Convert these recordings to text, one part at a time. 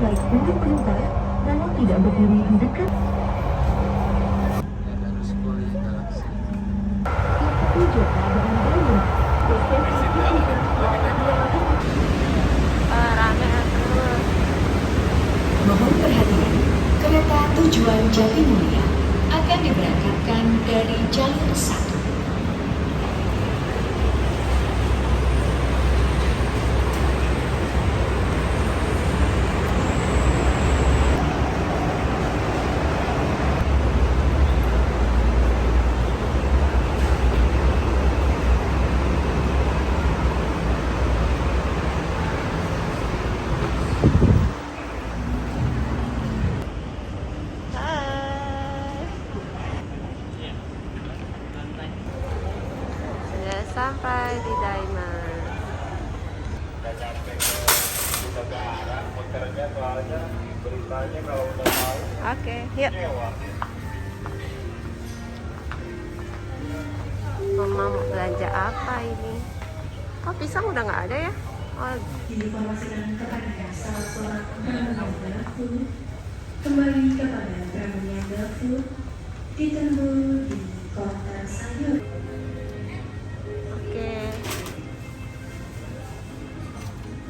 baik dengan pintar, namun tidak berdiri di dekat. Yang ketujuh keadaan darurat. Rame terus. Mohon perhatian, kereta tujuan Jatimulya akan diberangkatkan dari jalur 1. Sudah sampai di Diamond. Udah nyampe ke negara, muternya soalnya beritanya kalau udah mau Oke, yuk. nyewa. Mama mau belanja apa ini? Oh, pisang udah nggak ada ya? Oh, Diinformasikan kepada salah seorang pengguna GoFood kembali kepada terminal GoFood ditunggu di Kota Sayur. oke.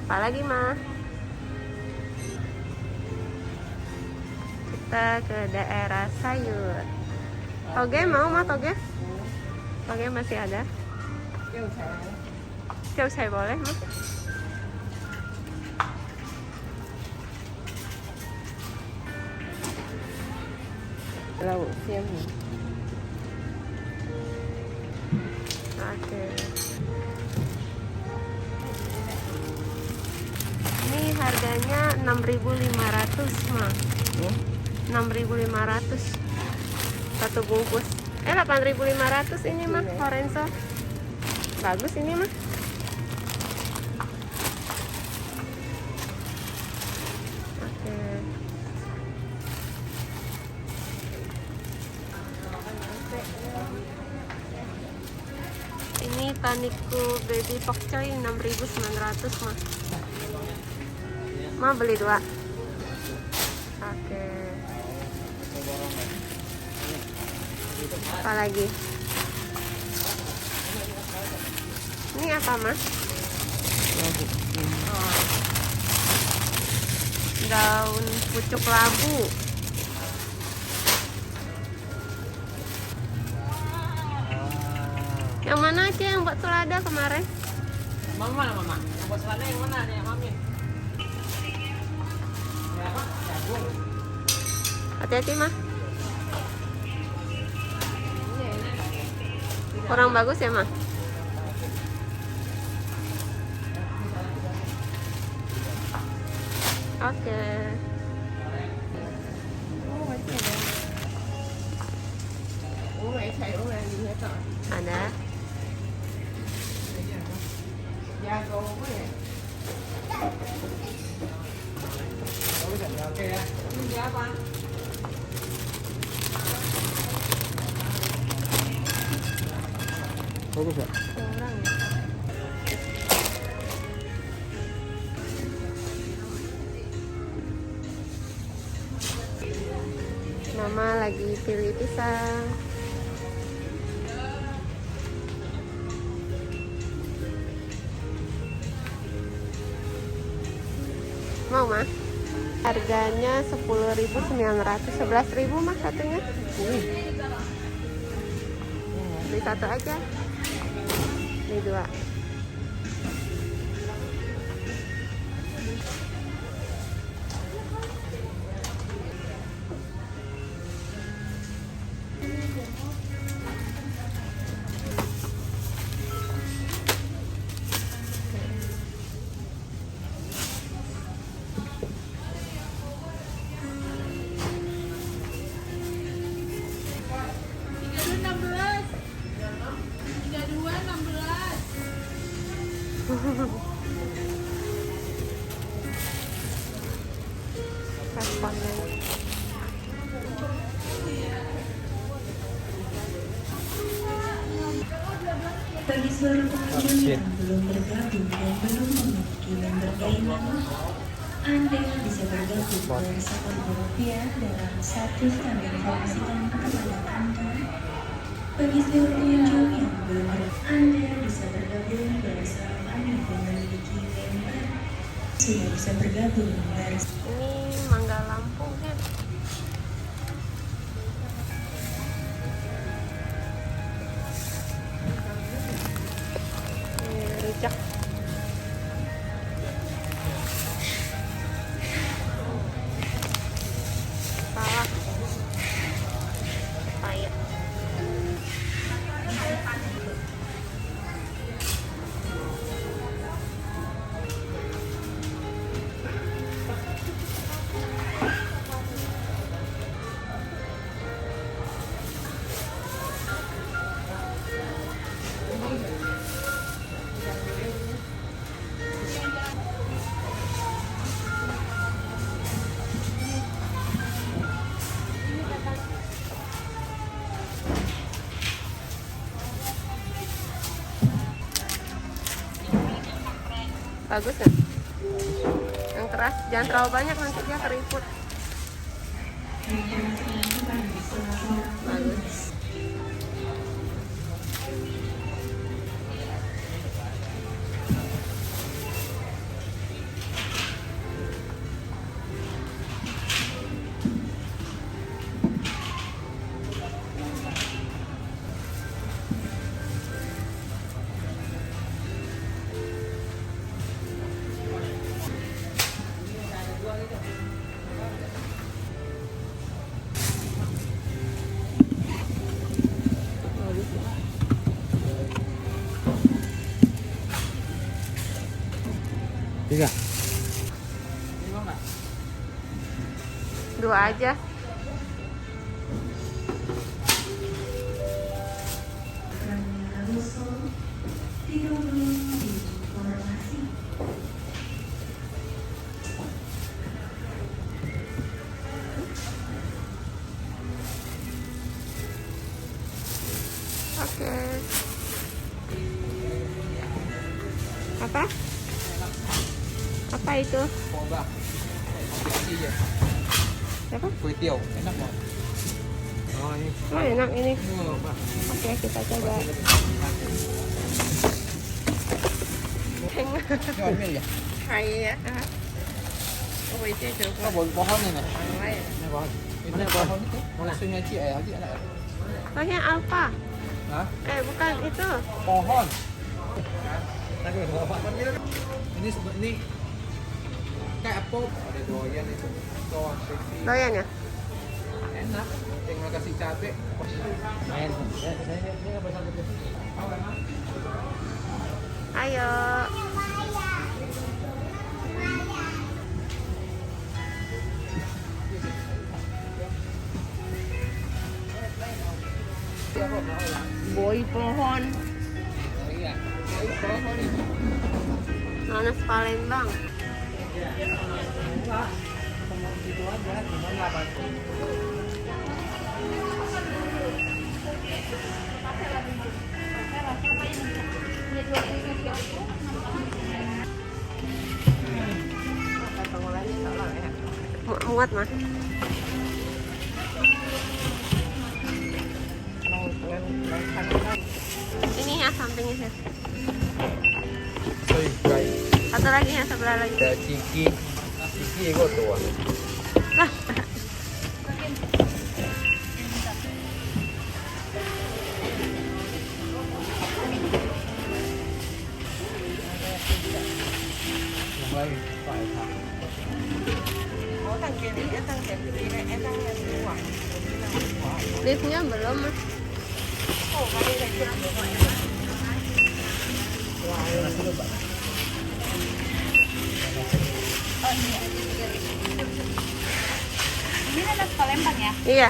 Apa lagi, Ma? Kita ke daerah Sayur. Toge mau, Ma, toge? Toge masih ada? Jauh saya boleh, Ma? Lauk siam. Oke. Ini harganya 6.500, Ma. 6.500 satu bungkus. 8.500 ini, mah, Lorenzo. Bagus ini, mah. Oke. Ini Taniku baby pork choy 6.900, mah. Mah beli 2. Oke. Apa lagi? Ini apa, Mas? Oh. Daun pucuk labu. Yang mana aja yang buat selada kemarin? Mama, Mama. Yang buat selada yang mana? Yang Mamin. Ya, apa? Jagung. Hati-hati, mah. Kurang bagus ya, mah? Oke. Ada. Oke ya. Ini apa? Bagus ya? Kurang ya. Mama lagi pilih pisang. Mau, mah? Harganya 10.900, 11.000, mah, satunya. Beli satu aja. Beli 2. Responnya. Bagi seluruh pengunjung yang belum bergabung dan belum memiliki member Diamond, Anda bisa bergabung bersama rupiah dalam satu kami informasikan kepada Anda. Bagi seluruh pengunjung yang belum Anda bisa bergabung bersama kami dan memiliki member. Sudah bisa bergabung bersama. Ini Mangga Lampung kan. Ini rujak. Salak. Pepaya. Bagus ya? Yang keras, jangan terlalu banyak nanti dia keriput. Bagus. Tiga. Dua aja. Oke. Apa? Apa itu? Coba. Kopi aja. Apa? Kue tiaw, enak banget. Oh ini. Oh enak ini. Coba. Oke, kita coba. Ini oatmeal ya? Iya. Oh itu coba. Oh, pohon ini. Lain. Ini pohon. Ini pohon itu. Mana? Sunya Ci ayah Ci anak. Soalnya alfa. Hah? Bukan itu. Pohon. Ini kayak apa? Ada doyan itu. Doyan ya? Enak. Tinggal kasih cabai. Main. Ayo. Boy pohon. Iya. Pohon. Nanas Palembang. Gitu aja, cuma 80. Muat mah. Ini ya sampingnya sih. Satu lagi ya sebelah lagi. Ada ciki itu tuh. Lah. Mulai phải thẳng. Liftnya belum mas. Ini nanas Palembang ya? Iya.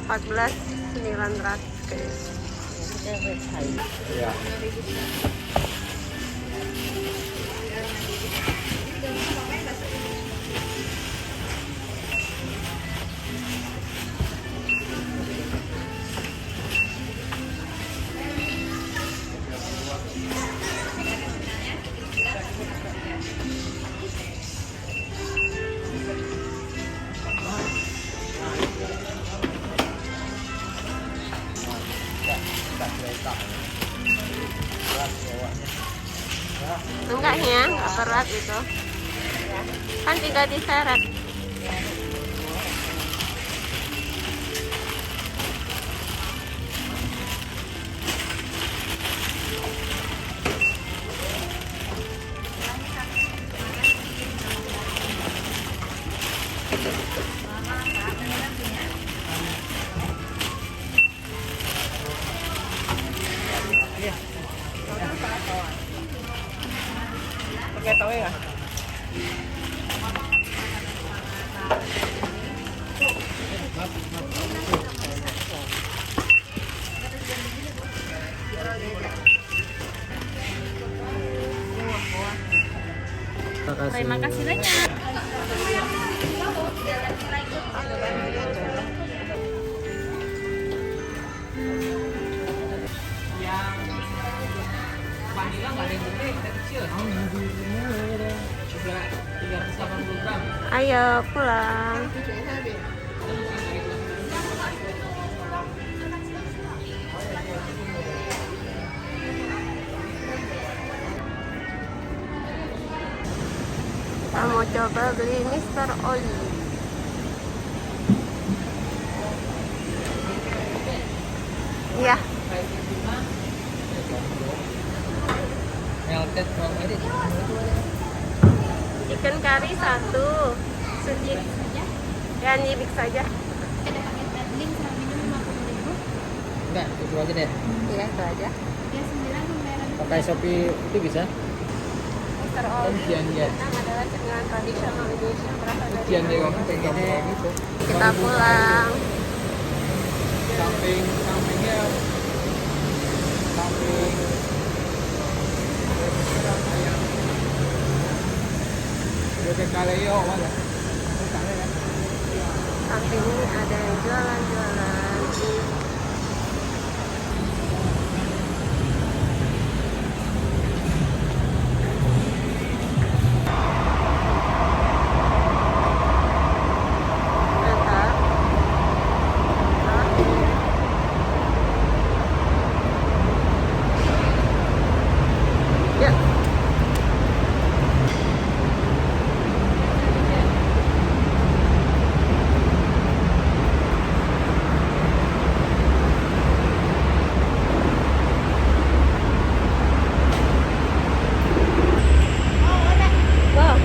14.900 kayaknya. Iya. Enggak ya, enggak berat itu. Kan tinggal diseret. Pakai tahu ya? Terima kasih banyak. Vanilla nggak ada yang gede, kita kecil. 380 gram. Ayo pulang. Kita mau coba beli Mr. Oli. Iya. Melted from edit. Chicken curry 1. Suji. Ya, ini mix saja. Enggak, itu aja deh. Iya, itu aja. Pakai Shopee itu bisa. Mr. Oli Ujian dia. Vietnam adalah cemilan tradisional Indonesia yang berasal dari Ujian dia waktu kayak gitu. Kita pulang. Sampingnya samping ayam. Udah kaleo mana? Samping ini ada yang jualan-jualan. Mantap. Ya. Wow.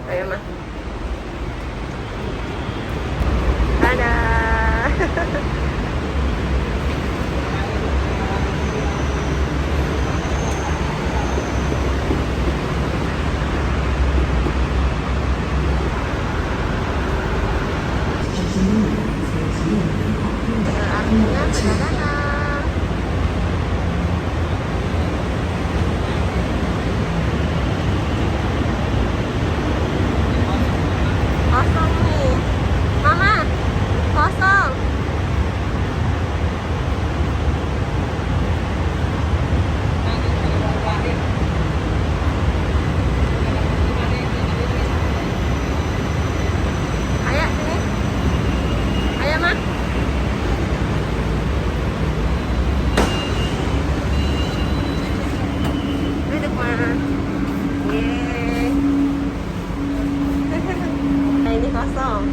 Ayo mah. Dadah. Artinya perjalanan. Kosong nih. Mama, kosong. Ayo sini. Ayo mah. Duduk mah. Yeay. Nah, ini kosong.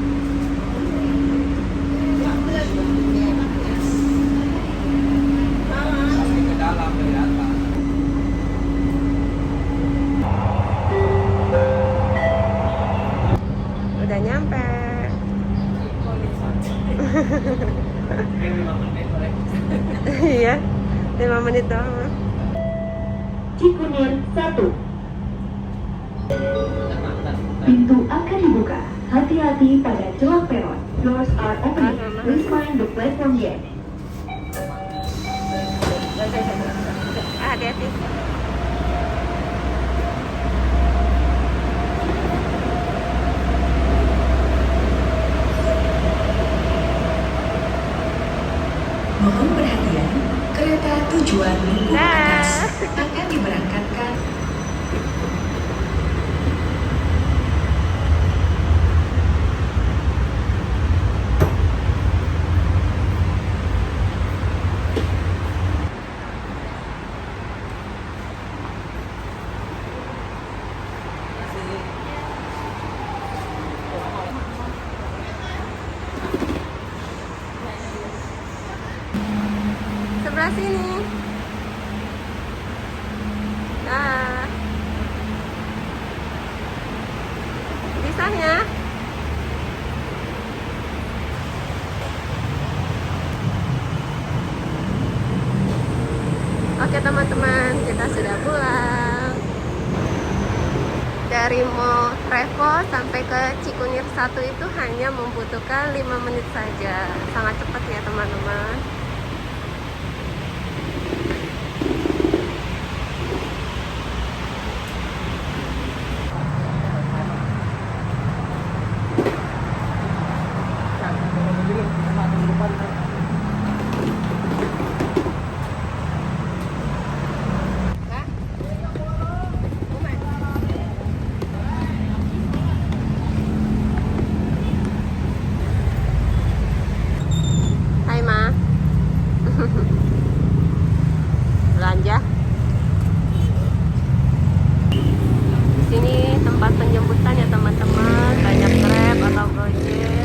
Ke dalam dari atas. Udah nyampe. Iya, 5 menit doang. Cikunir 1. Pintu akan dibuka. Hati-hati pada celah peron. Doors are opening. Please mind the platform gate. Hati-hati. Mohon perhatian, kereta tujuan Luwu Dah. Atas akan diberangkatkan sebelah sini. Nah, pisahnya. Oke teman-teman, kita sudah pulang. Dari Mall Revo sampai ke Cikunir 1 itu hanya membutuhkan 5 menit saja. Sangat cepat ya teman-teman. Hai Ma. Belanja. Di sini tempat penjemputan ya teman-teman, banyak Grab atau Gojek.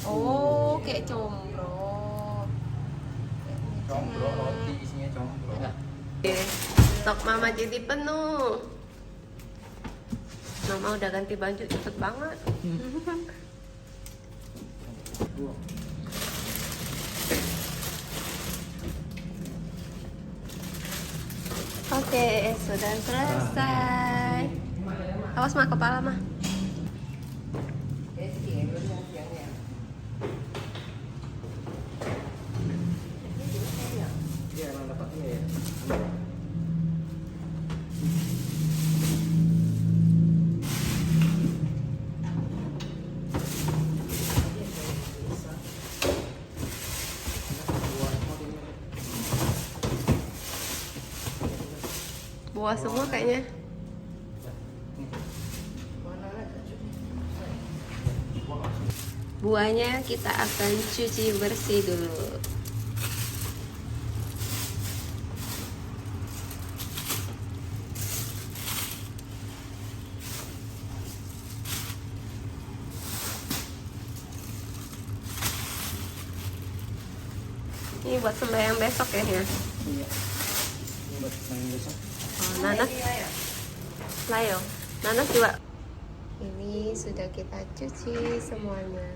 Oh, kayak combro. Combro, roti isinya combro. Stok Mama jadi penuh. Mama udah ganti baju cepet banget. Oke, sudah selesai. Awas mah kepala mah. Iya, emang dapatnya ya. Buah semua kayaknya. Buahnya kita akan cuci bersih dulu. Ini buat sembahyang besok ya? Iya. Ini buat main besok. Oh, nanas. Layo. Nanas juga. Ini sudah kita cuci semuanya.